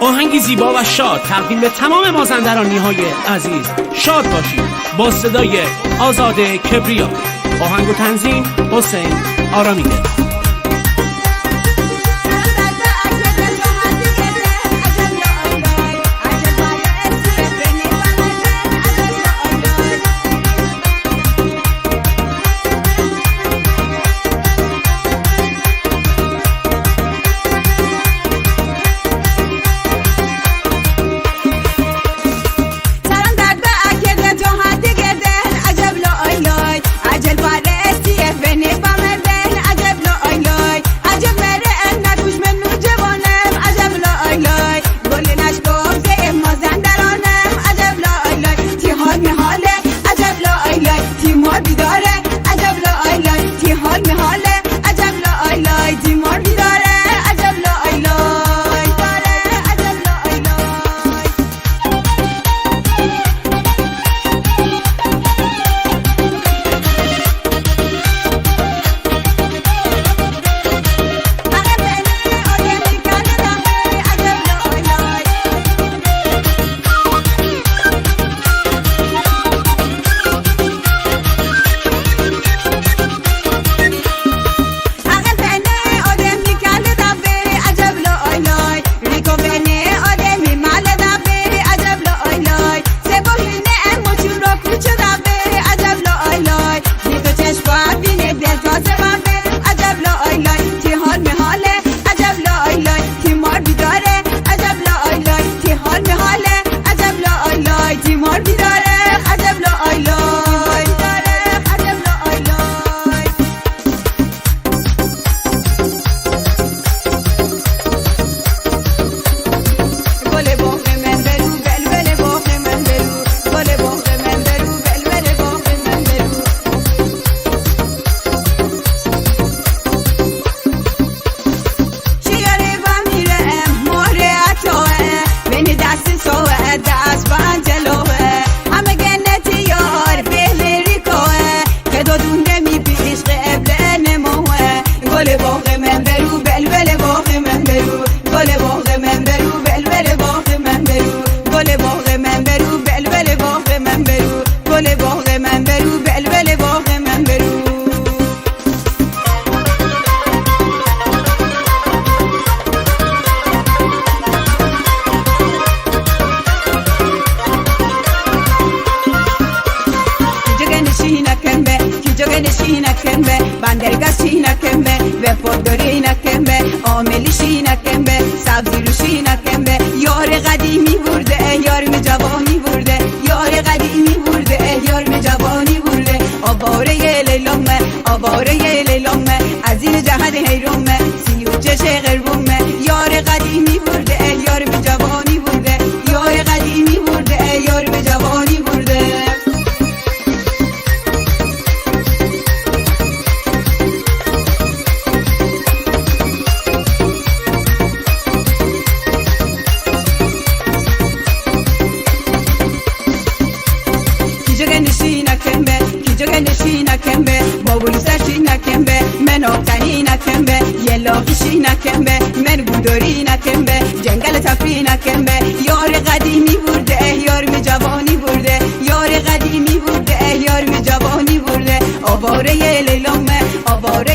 آهنگی زیبا و شاد تقدیم به تمام مازندرانی‌های عزیز. شاد باشید با صدای آزاده کبریا. آهنگ و تنظیم حسین آرامیده. بندرگشی نکمه و پودری نکمه عاملیشی نکمه سبزی روشی نکمه یار قدیمی برده یار می جوانی برده یار قدیمی برده یار می جوانی برده آواره لیلامه آواره لیلامه از این جهت حیرامه سیو چش غربومه یار قدیمی برده یار می جوانی برده یار قدیمی برده یار می جوانی برده نشی نکمه بابولی سرشی نکمه من آقنی نکمه یلاقیشی نکمه من بوداری نکمه جنگل تفری نکمه یار قدیمی برده یار می جوانی برده یار قدیمی برده یار می جوانی برده آواره لیلامه آواره